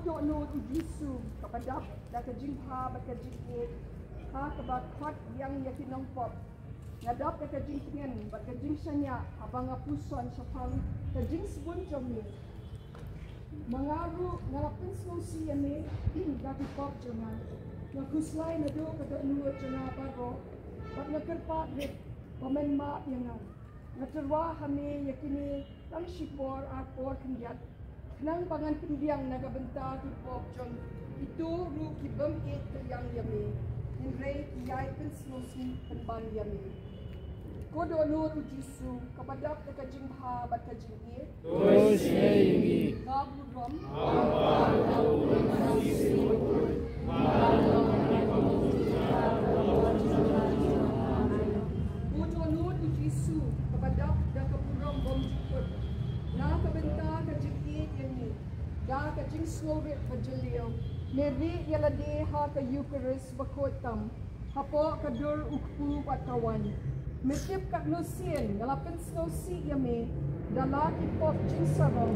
do no ujisu kapadap da kajingha ba kajingit ha kabat khat yang yakinong pop ngadap da kajingtingen ba kajingsanya abang apuson sapang kajing sebun jomi mangaru ngalapin solusi ini da pop jangan nakuslay na do kada nuot jana baro bat nakerpa rit pamen ma yangan naterwa hame yakini tang shipor apor kendiat nang pangan pendiang nagabenta ki pop jong itu ru ki bem it yang yami hinrei ki yai penslosi penban yami kodo nur ujisu kapadap te kajing bha bat kajing it Tois yingi gabu rom apa tau manisi malam kodo nur ujisu kapadap da kapurom bom jukut na kabenta kajing it yami da kajing slorit bajalio meri yalade ha ka Eucharist bakotam hapo kadur ukpu patawan metip kat nosien galapin snosi yame dala ipop jinsarong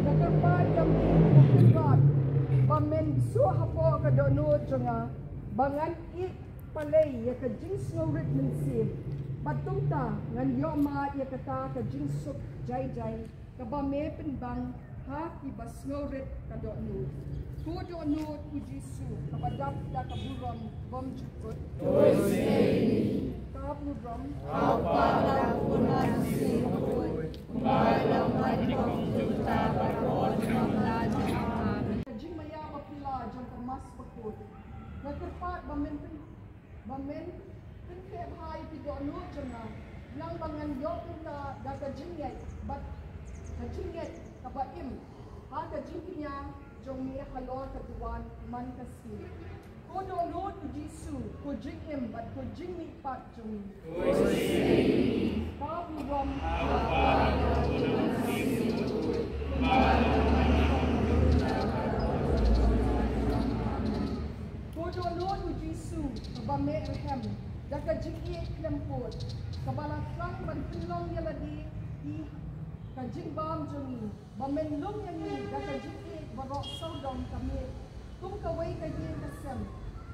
nakarpa yame ukirat bamen bisu hapo kadono jonga bangan ik palay ya ka jinsnorit mensib patungta ngan yoma ya kata ka jinsuk jai kabame penbang ha ibasnorit kadono kodo no ujisu kapadap da kaburam bom jukut Tois yingi kaburam apa tau manisi malam malikong juta bakot mamlaja kajing maya mapila jang kemas bakut nakerpat bamen pente bhai pido no janga nang bangan yok na da kajing yai bat kajing yai kabaim ha kajing nya jong ni halor katuan man kasi kodo no ujisu kojing em bat kojing ni pat jong Tois yingi kaburam apa tau manisi malam malikong juta bakot kodo no ujisu kabame erhem da kajing e klempot kabala trang ban pinlong yaladi I kajing bam jongi bamen lung yangi da kajing e barok saudom kami kum kawai kajing kasem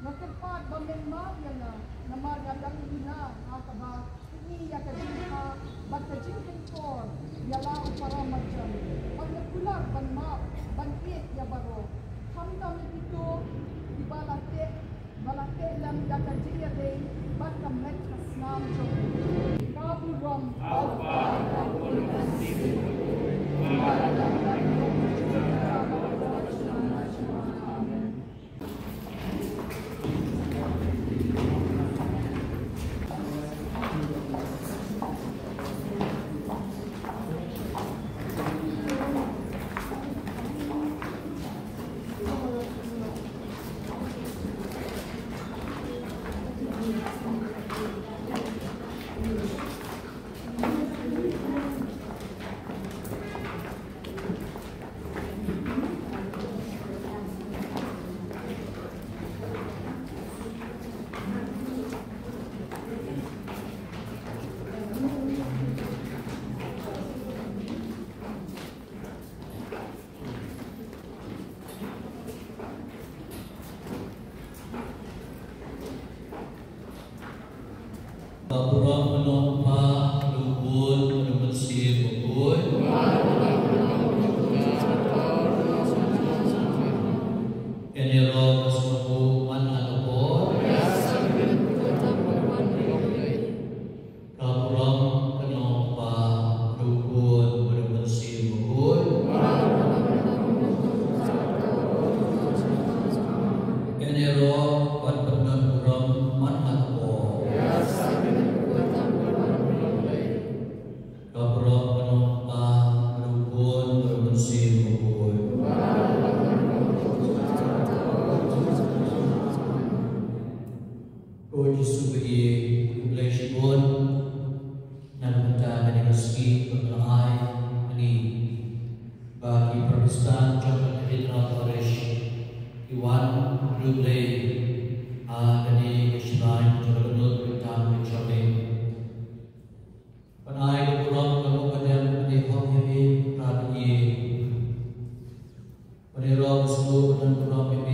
nakerpat bamen ma yana nama gadang ina akaba ini ya kajing ha bat kajing kentor yala upara macam pagnakular ban ma ban it ya baro hamdam itu di balate lam da kajing ya dei bat kamet kasnam jongi kaburam apa tau manisi malam malikong juta bakot Kapuram menompa lubun menemesi bukun Enero masmahu man alubun Kapuram menompa lubun menemesi bukun Enero wat benar puram man alubun Kapuram menompa lubun menemesi bukun Hoje subi Leishbon Nalpunta dari meski berkelai Ani bagi Protestan Jangan Hidra Toresh Iwan Ruble Dari Shrine Jangan Beritahu Mencapai Panai Kurang Kabupaten di Hongkong Radhi Penero seluruh penentuan PB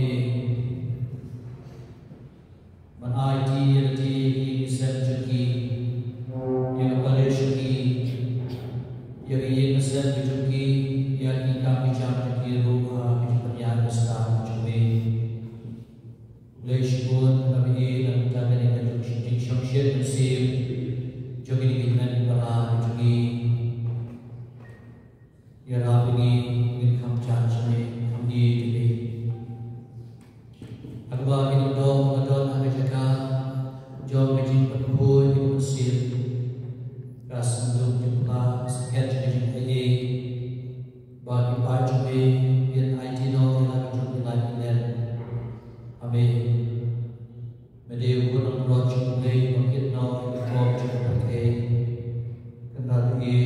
Man IT Rati Islam Juki Yang Kali Juki Yang Yen Islam Juki Yang Ika Bijam Juki Ruha Penyan Islam Juki Leishpun Kami Dan Tagan Yang Juki Syamsyir Musim Juki Dikinan Para Juki Ya Rabbi Min Kham Chan Juki Today. Agba minum dom adon hari jaka jom majin perpui minum sir ras untuk jumpa sekian majin aye bagi pajube yang IT no yang jumpa lagi len abe medeu kunang roh jumpa bangkit no yang jumpa ke kenal ye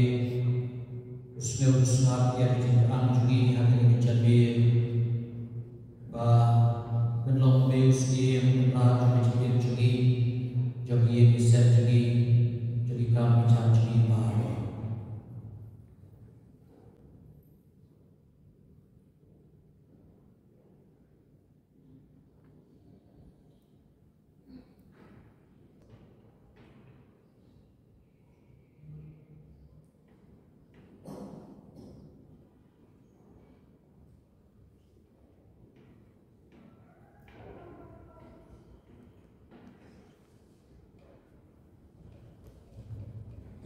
usmeu usngat yang majin anjugi hari ini jadi menlong meus game na jumpa jugi jogi bisa jugi kami janji baru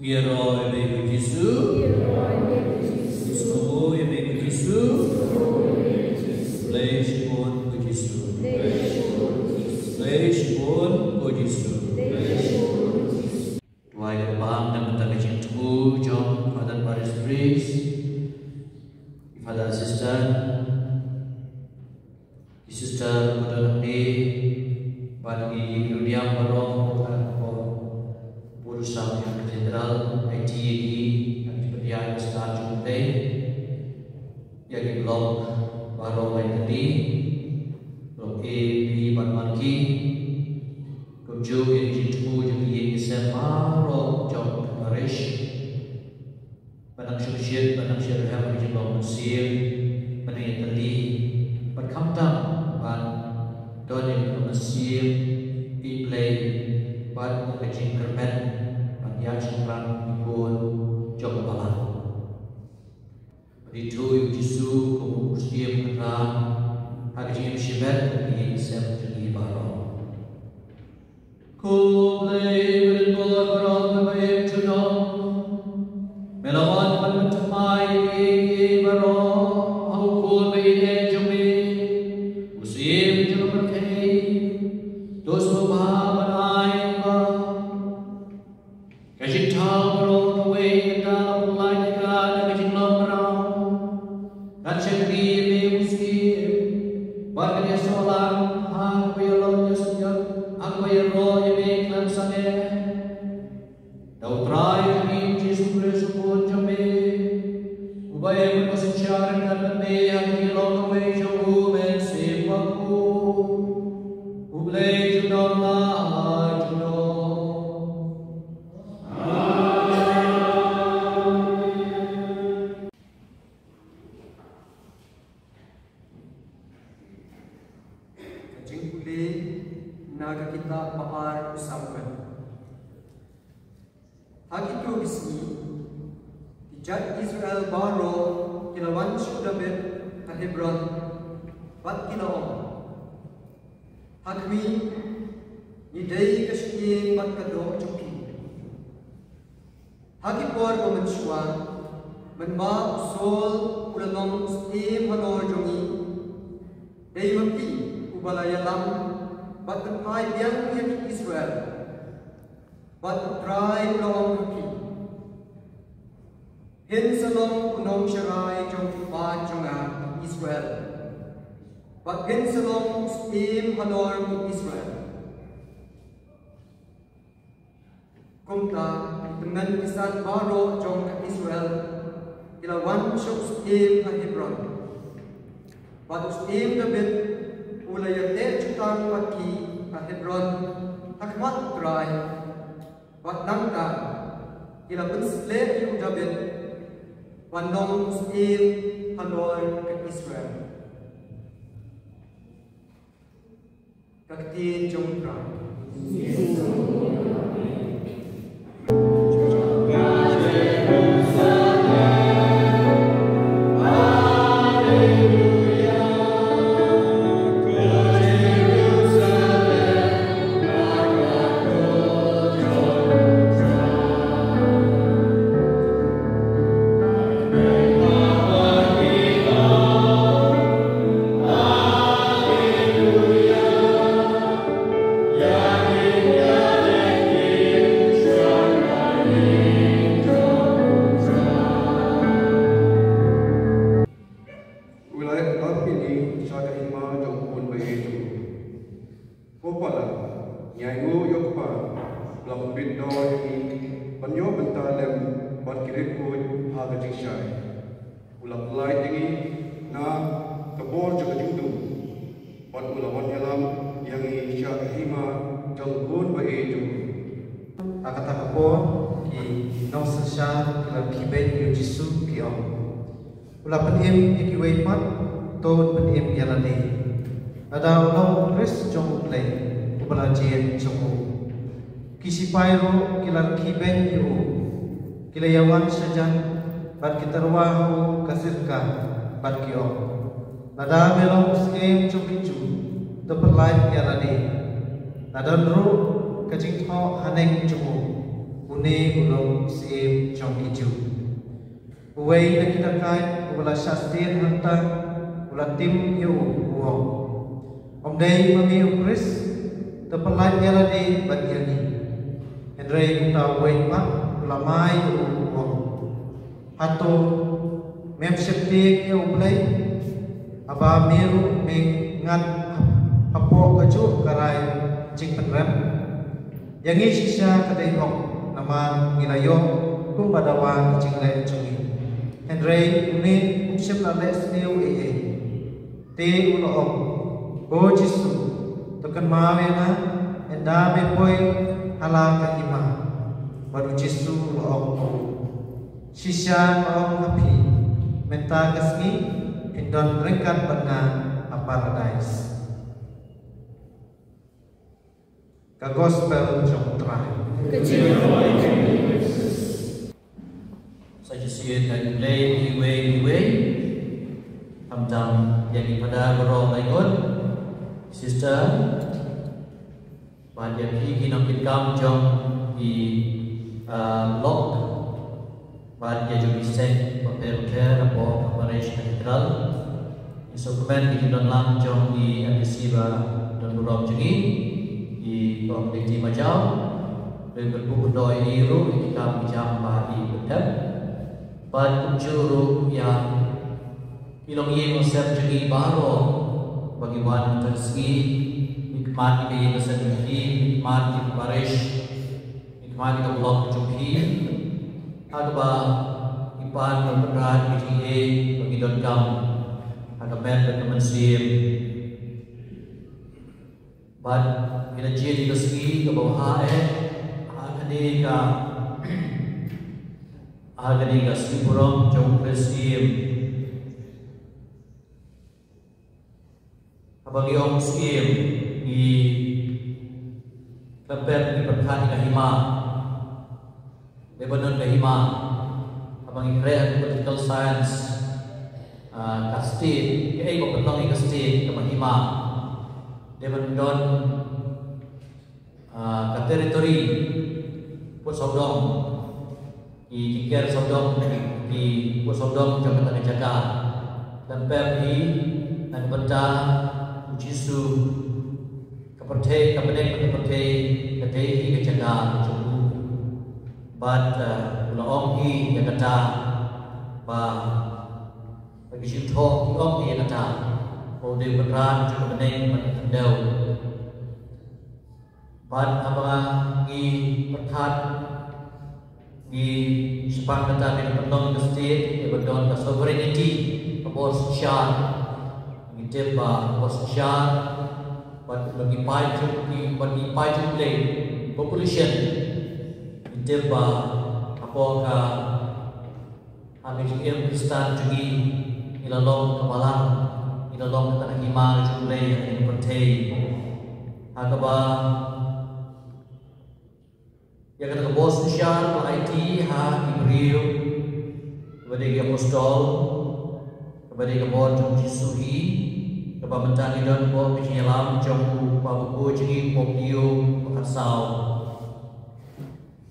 Iro ebe Yesu, Ismo ebe Yesu, Leish pun Yesu, Leish pun Yesu. Tuai kebang dan mentang cintu jom Father Paris Priest, Father Sister Padang di bagi dunia barong Urusan yang Jenderal ITAD yang dipercayai Ustaz Jumte yang di blok Barong Tadi blok A, B, Batmanki Kumju yang dicintu jadi SMA Rok Jom Parish Padang Syursyid, Padang Syurhyam di blok Mesir Padang Tadi Berkamtang Pan Doni Mesir Piplay Pan Kecing Kermen yang sekarang ikut jom kepala. Itu Yesus kemudian menerang hari ini syibat ini saya menjadi baru. Kau boleh berdoa baik jodoh melawan pentemai baru. Aku kau boleh jombi musim jom berkei dosa bahagia. Kajik tahu berapa way dalam mulai kita kajik lemrau, kajik biar muslim, bagi dia soalan, aku yang roh Yesusnya, aku yang roh yang iklan sana. Tahu terakhir ini Yesus Kristus pun jombe, ubaya berkesenjangan dan lebih yang hilang away jauh mesem aku, ubay jodoh lah jodoh. Naga kita baar usahakan. Hak itu bisni, dijad Israel baro kilawan David ke Hebron, bat kilawan. Hakmi nidai kesyien bat kado cuki. Hakipor memensyua, menba usol ulalong stim hanor jongi, dai mapi ubalaya lam. But the pai biang yet Israel, but the tribe long happy. Hin salom unong sharai jong pa jonga Israel, but hin salom stim hanor Israel. Kumta dengan kisan baro jong Israel, ilawan shok stim Hebron, but stim David. Mulai dari jutang pagi ke Hebron, hakmat terai, buat nangka, kila penslet David, wanong muslim hanor ke Israel. Kakti Jomkra. Ula penim ikiway pat ton penim yalani ada long res jong play ubala jien jong kisipayro kilar kiben yu kilayawan sajan bat kitarwahu kasirka bat kio nada melong skem chukichu to perlai yalani nada ru kajing tho haneng jong une ulong skem jong kichu uway na kinakai wala sastin hanta wala tim yu uong omday mami Chris tepelai yaladi bagyani Henry uta uway pa wala may uong hato mem septik yu ublay aba miru ming ngat hapo kaju karay jing penrem yangi sisya kaday hok nama ngilayo kung badawa jing le chungi Henry ini umsip na les niu te ulo om go jisu tokan mawe na enda me poi hala ka ima baru jisu ulo om sisya om happy menta kasmi indon rekan bana paradise ka gospel jong trai Saya sihat dan way Hamdam jadi pada berong ikut sister pada pergi nak kita jom di lock pada juga set prepare apa operation central instrumen di dalam jom di adhesiva dan berong jadi di kompleks Majau dengan buku doi iru kita bincang di betul pada juru yang ilong ye konsep jadi baru bagi wanita rezeki nikmat di rezeki nikmat di parish nikmat di blok jumhi agba ipan berperan PTA bagi donkam agak ben teman sim bad bila jadi rezeki ke bawah Agadiga Sipuram Jom Presim Abagi Om Sim di Lepet di Perkhani Kahima Lebanon Kahima Abangi Kreat Political Science Kastit Kaya ko petong Kastit Kahima Lebanon Ka teritori Put Saudong di Kikir Saudong di Put Saudong Jambatan Jaga dan PMI dan Benda Jisu Kepertai Kepertai Kepertai Kejaga Jumbu Bad Ulaong Hi Yakata Ba Bagi Jintok Ulaong Hi Yakata Ode Beran Juga Beneng Mendau Bad Abang Hi Perkat di sepakatan yang bertolong ke state, yang bertolong ke sovereignty, ke bos syar, kita bos syar, bagi paju play population, kita apakah kami juga Kristen juga ilalong kebalang, ilalong tanah hima juga yang bertei, Agaba yang kata bos Syar IT ha Ibril kepada apostol kepada kebon jom Jisuhi kepada mentang dan bo penyelam jom babu jadi popio pasau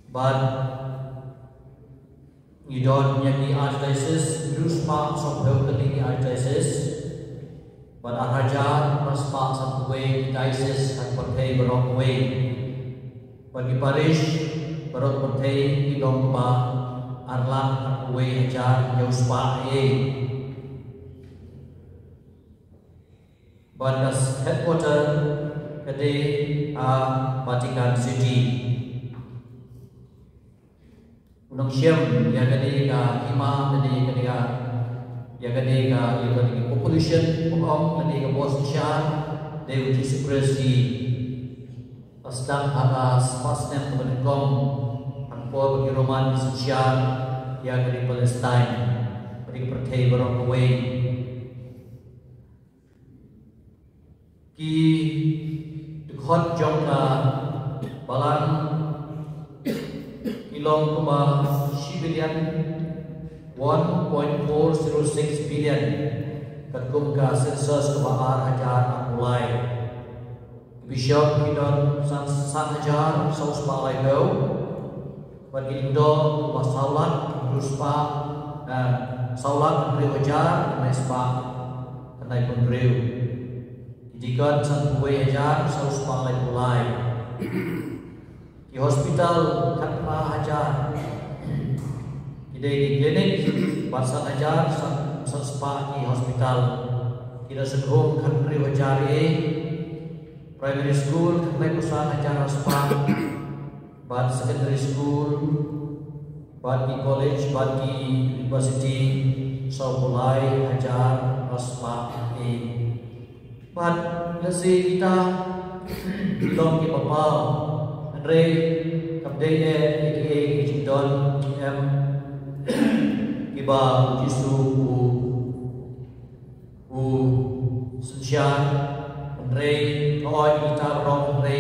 but you don't yang di archdiocese terus pak sopo keling archdiocese but araja pas pak sampai diocese at pertai berok way bagi parish berok pertai di domba arlang way ajar jauh pak Batas headquarter kede Vatican City. Unang siyam ya kede ka imam kede ka ya kede ka yung population pokok kede ka bos siya Dewa Jesus Christi pasdang atas pasnya kebenaran ang po bagi Roman siya ya kede Palestine bagi pertai barang away ki dekhot jong ka balan ilong kuma billion 1.406 billion katkum ka census kuma hajar mulai bishop kidon san hajar saus balai do bagi indo kuma saulat ruspa saulat beri hajar mespa kanai pun riu Jika sampai hajar saus balai mulai di hospital tanpa hajar di klinik pasal hajar sespa di hospital kita segera country hajar primary school tanpa pusat hajar sespa bad secondary school bad di college bad di university saus balai hajar sespa But nasi kita belum di Papua, Andre kapdenya aka Jindon kiba Jisu Sunshine Andre koi kita rong Andre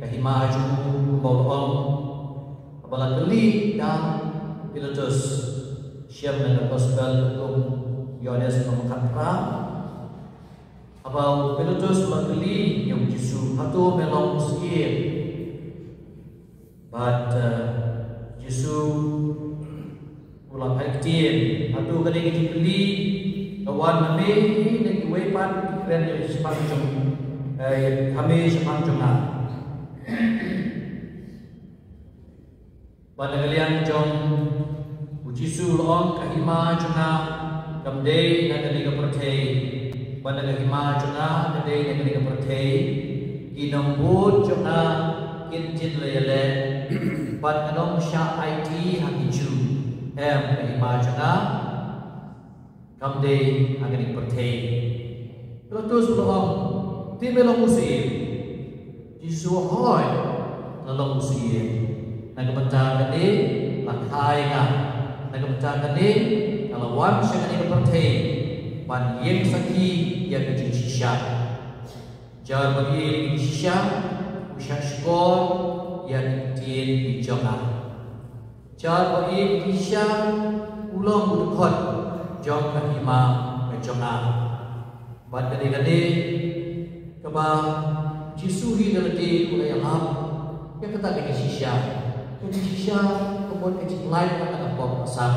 kahima aju baulong apalagi kali dan pilotus siap dengan gospel hukum Yohanes Pemekatra Abang pilotus magli yang Jisu hatu melong sikit, but Jisu ulang aktif hatu kadang kita beli kawan kami lagi wepan keren yang sepanjang kami sepanjang pada kalian jom Jisu long kahima juna kamdei nak kali kepercay pada kahima juna kadai yang kini kepercay kinambut juna kinjin lele pada kanong sya IT hakiju kahima juna kamdei yang kini kepercay terus belum ti belum musim Jisu hoy belum musim nak kebentar kadai lakai kan nak kebentar kadai kalau wan sya kini kepercay Pan yang sakit yang kecil sisa, jangan bagi sisa, usah skor yang kecil dijangan. Jangan bagi sisa ulang berdekat, jangan kahima berjangan. Pan kadang-kadang kebah Jisuhi dalati ulai alam yang kata kecil sisa, kemudian kecil lain kata apa pasang.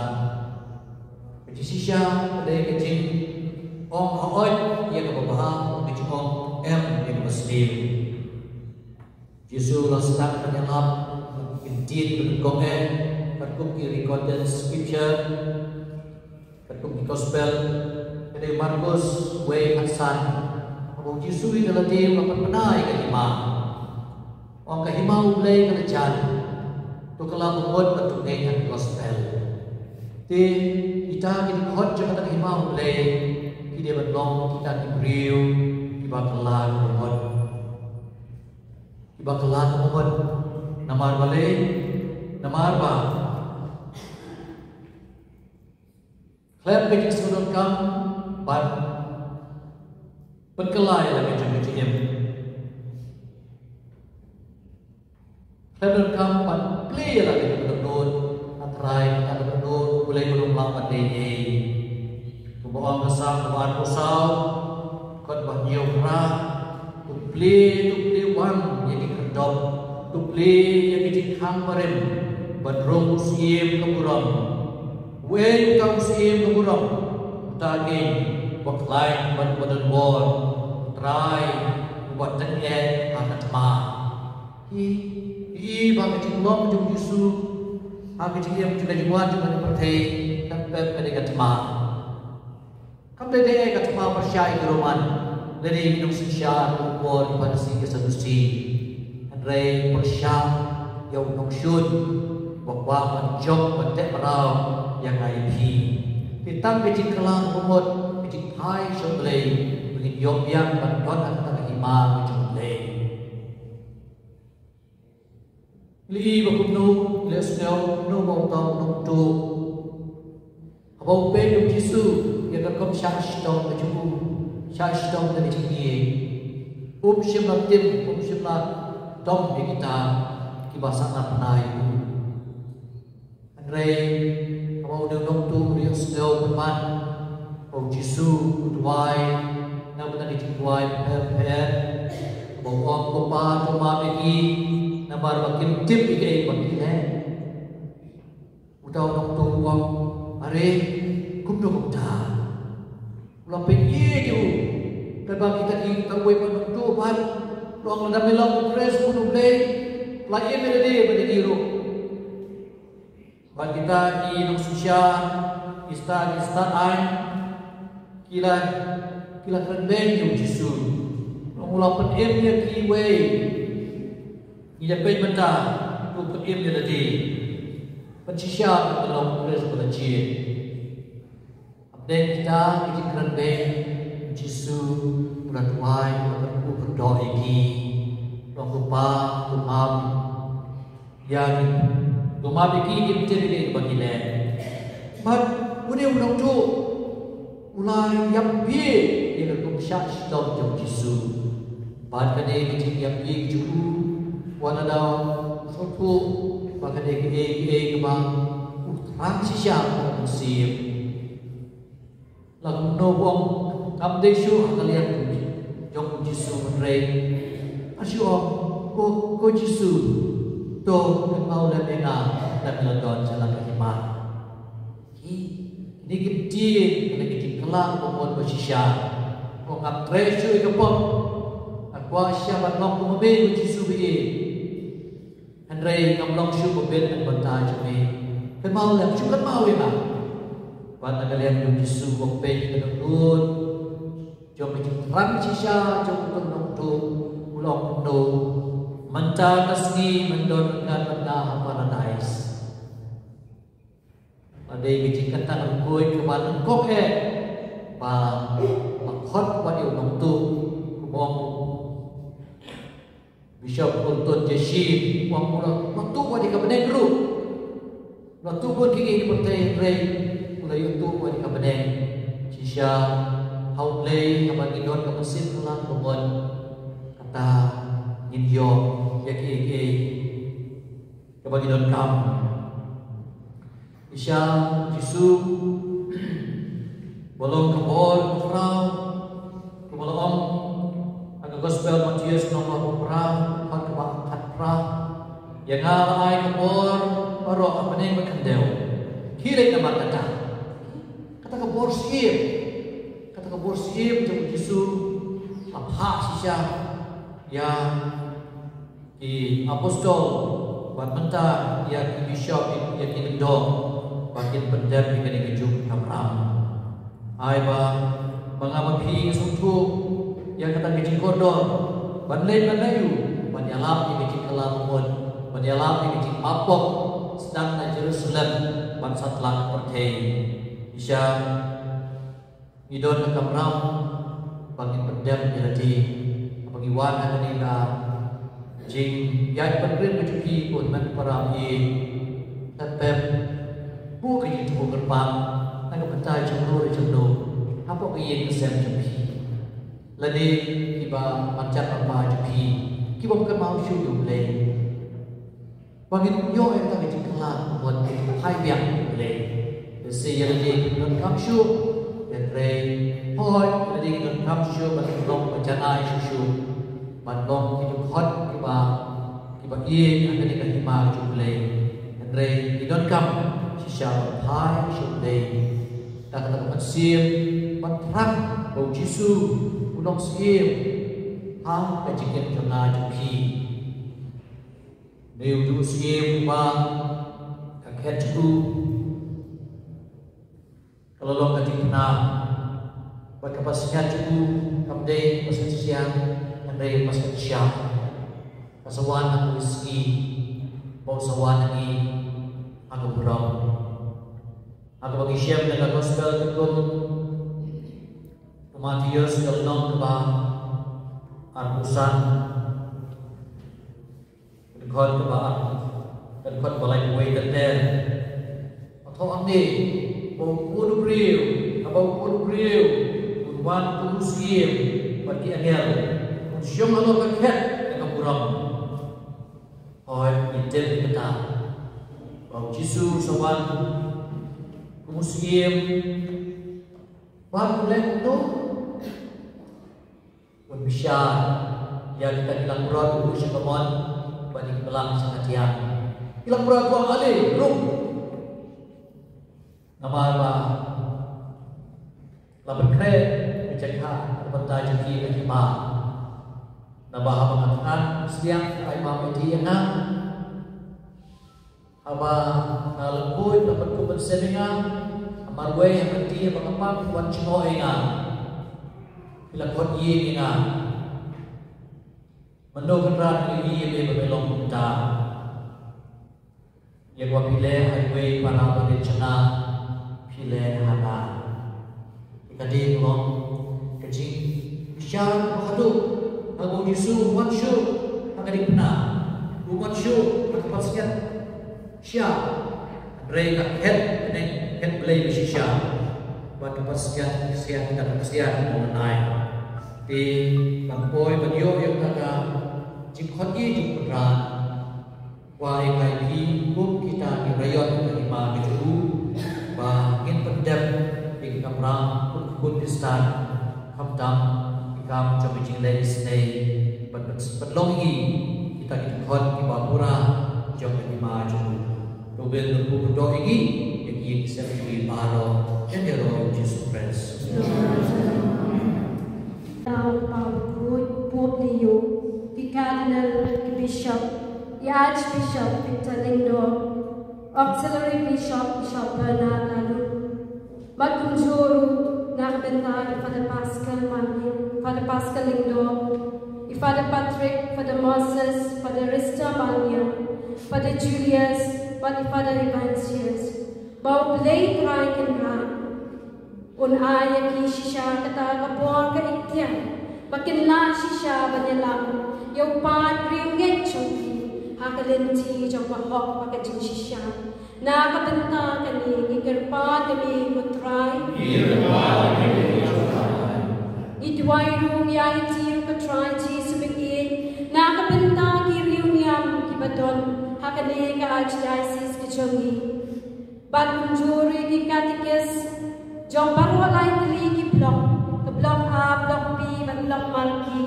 Kecil sisa kadang kecil Ong haoi yang kebahagiaan kecil ong yang muslim. Yesus langsung menyelam intin berkongé berkum di recorded scripture berkum di gospel dari Markus way Hasan. Abang Yesus itu adalah dia melakukan penai kahima. Ong kahima ulai kerajaan. Tu kalau membuat bentuk dengan gospel. Ti kita kini khot jangan kahima ulai. Dia berlong kita diberiu dibakalan mohon namar balik namar ba klep kecil sudut kam ban penkelai lagi macam macam dan kampan play lagi berdon atrai kita berdon boleh berumlah pada ini kebawa kesam kebawa pusau kot bahnyau kerah tu play wan yang dikerdom tu play yang dikam barem badrong usiem keburam wen kau usiem keburam tadi baklain badan war try buat tengah akan ma hi bagi cinglom jung Yesu bagi cinglom juga jual juga dipercaya dan pada katma kamde deh katma percaya geroman dari hidup sosial war pada si kesadusi Andre percaya yang nongshun bahwa menjok mentek merau yang IP kita biji kelang umut biji hai sebelah bagi yom yang bantuan antara hima sebelah li bakunu lesnel no mau tahu nongtu abau pe Yesu yang akan syashtong berjubu syashtong dari sini shimlat tim shimlat dom di kita kibasana penai Andre abau nong tu yang sedau berman abau Yesu duai na benar di duai per abau om kopa cuma bagi na bar makin tip ikai bagi udau nong tu wang are kumdo kumda ulah penye ju kebab kita di tawai nong tu ban luang na milang press pun play lagi merede pada diru bagi kita di Indonesia istan ai kila keren yang Yesu mula penemnya kiwe ia pen benda tu penemnya tadi pencisya dalam proses belajar update kita di keren Yesu beratuai berdoa lagi orang lupa tumam yang tumam lagi dia mencari bagi lain but udah orang tu mulai yang biar dia berkumsyak dalam jam Yesu pada dia kecil yang biar juga wana dah suatu pada dia kebang terang siapa musim lagu nobong kamdesu kalian jom Yesu menerai asyik ko Yesu to mau lemena dan ladon jalan keiman ini kecil kelang membuat bersisya mengap treasure kepon aqua syabat long kumbe Yesu bi Andre ngamlong syu beben dan banta jeme kan mau lam syu kan mau ya pada kalian Yesu kompe kedut jom ram sisya jom nong tu ulong no manta kasni mendon kan benda paradise ada biji kata ngoi cuman kok ba khot wa điều nong tu mong bishop Unton Jeshi wang mula waktu wa di kabenen ru waktu pun kiki pertai rei mulai tu wa di kabenen sisya hau play abang idon ka mesin ulang kebon kata indio yaki kabang idon kam isya Yesu bolong kebol frau kebolong agak gospel Matius nomor perang hat perang yang ngalai kebol baru apa nih berkendel kiri nama kata kebol sihir jam Yesu apa sisa yang di apostol buat mentah yang di bishop yang di dom bagian pendem di kene kejuk kamram aiba mengamati suatu yang kata kecil kodor banlai banlayu banyalam di kecil kelamun banyalam di kecil mapok sedang na Jerusalem bangsa telah percaya isya idon kamram bagi pendem jadi bagi wan adina jing yang penting mencuci pun menperang tetap bukan itu gerbang nak bentai cemuru apa kian kesem jepi ladi kiba macam apa jepi kiba bukan mau syukur leh Bangin yo yang tak dikelar buat hai biang le. Desi yang di non kapsu dan re hoi yang di non kapsu batlong bencana isu batlong hidup hot kiba ye yang di kahima jumle dan re di non kap sisa hai jumle tak kata manusia matram bau jisu unong sim ha kajikan jona juki nếu tu sim ba kakek tu kalau lo kajikan pada pasnya tu kamde pasnya siang kamde pasnya siang pasawan aku ski bau sawan lagi aku berang. Aku bagi share dengan gospel tekun Matius dalam keba armusan dekon keba dekon balai kuai tender atau amde bau kudubriu unwan kudusim bagi angel siang alo kaket dengan kurang oi itel kita bau Yesus sawan Muslim baru mulai untuk berbisyar yang kita hilang berat dulu syukuran bagi pelang sangat tiang hilang berat buang alih rum nama apa lapan kred menjaga berbentar jeki bagi ma nama apa mengatakan setiap ayam itu yang apa nalukui dapat kumpul seninga marway yang berarti mengapa buat cino enga ilakot ye enga mendokeran ini ye belum kita yang wapile highway para berencana pile hana ikadi belum kecing syar hadu abu disu wanshu akadi pena wanshu akapaskan syar mereka head kan play bersisya buat kepastian kesehatan dan kepastian mengenai di bangkoi beliau yang ada jikot ye jikran wai pi pun kita di rayon kelima itu bangin pendem di kamrang pun pistan hamdam ikam coba jinglai snei berlongi kita jikot di bapura coba kelima itu Robel berdoa ini yang sendiri baru yang diroy Jesus Christ. Now, Pope Leo, the Cardinal, the Bishop, the Archbishop Victor Lindor, Auxiliary Bishop Bernard Lalu, Makunjuru, Nakbenta, Father Pascal Manlin, Father Pascal Lindor, Father Patrick, Father Moses, Father Rista Mania, Father Julius, Father Evansius, bau play try kan ran, un ayah ki shisha kata kapuan ka ikhtiar, bakin la shisha banyalam, yau pan ringet chungi, hakalenti jong kahok pakajing shisha, na kabenta kani ngikirpan kami kutray, itwairu yaiti kutray ji subingin, na kabenta kiriu yam kibadon. Hakane ka archdiocese kechongi ban juri ki katikes jong baru lai tli ki block A block B ban block malki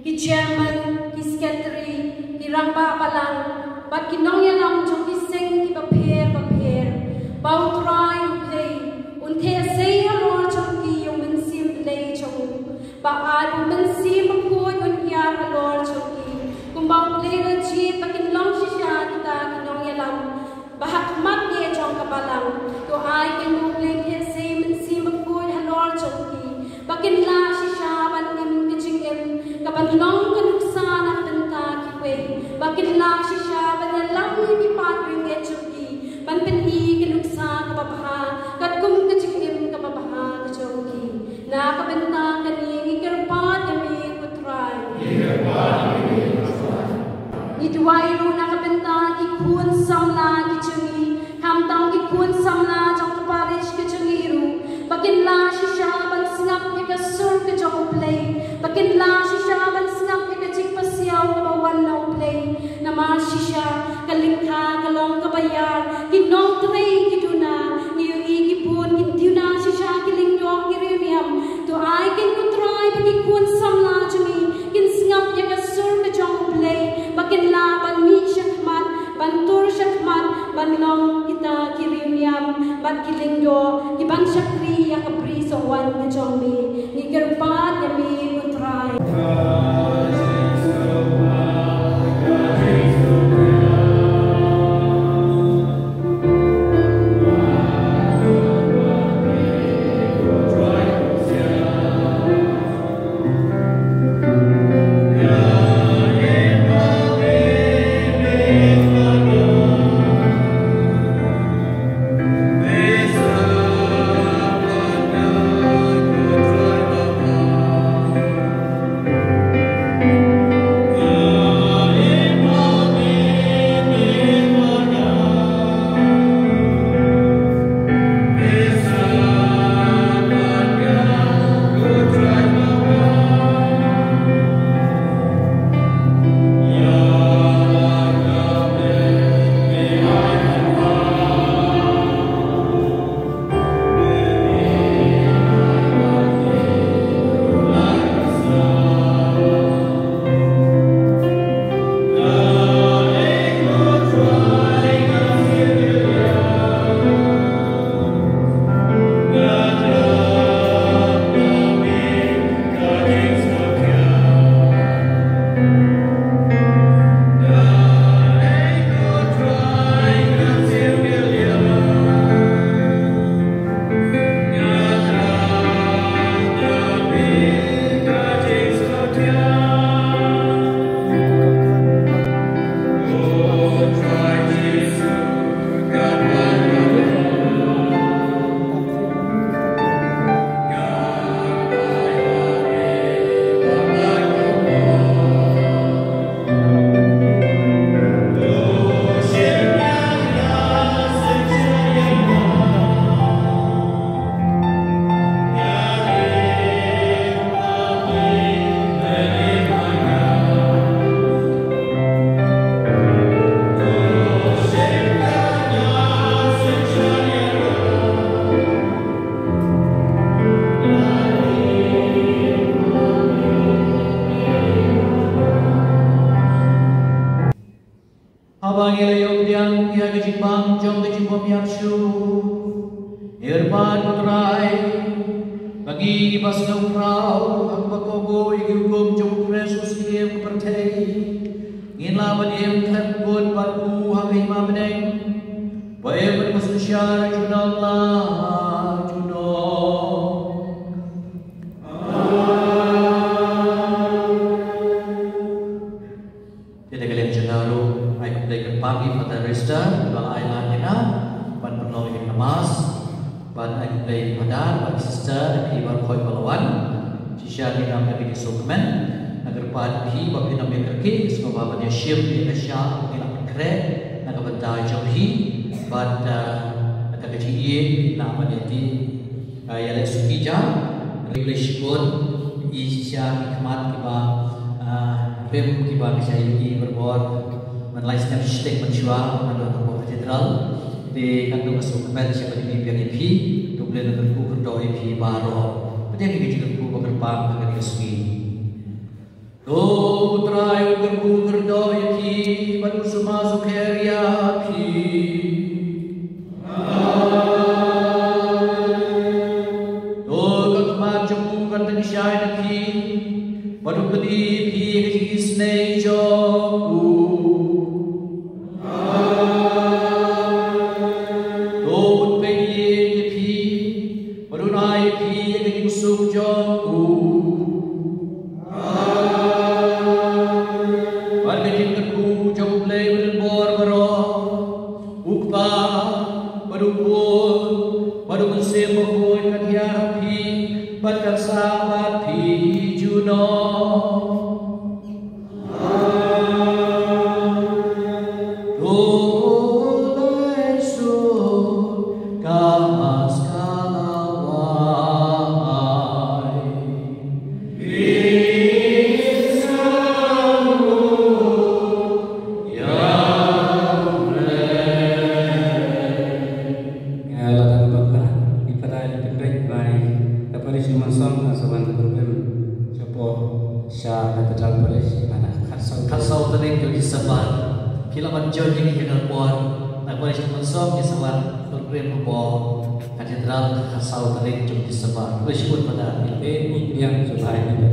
ki chairman ki secretary ki rangba palang bat ki nong yalam jong ki sing ki paper bau try play unthe sei halor jong ki yong men sim play jong ba ai men sim ko yon ya halor jong ki kumbang play na chi bakin long shisha kita kinong yalam bahak mat ye jong kabalang to ai kin mo play ye same makul halor chongki bakin la shisha ban nim kiching em kaban long kanuksan at tanta ki kwe bakin la shisha ban yalam ni patring ye chongki ban pen hi kanuksan kababaha kat kum kiching em kababaha chongki na kabenta kani ikirpat kami kutray Idwairu nakabenta ikun samla kichungi hamtang ikun samla jong parish kichungiru bakin la shisha ban snap ika sur ke jong play bakin la shisha ban snap ika chik pasiaw ka bawan no play nama shisha kalingka giling do ki ban shakri ya kapri so wan ke chombi ni kerpat ya mi utrai Kila man join ini dengan buat nak boleh cuma som di sawan Tuan Bo Katedral Kasau Tarik Jom Disebut Bersibut pada Ini yang supaya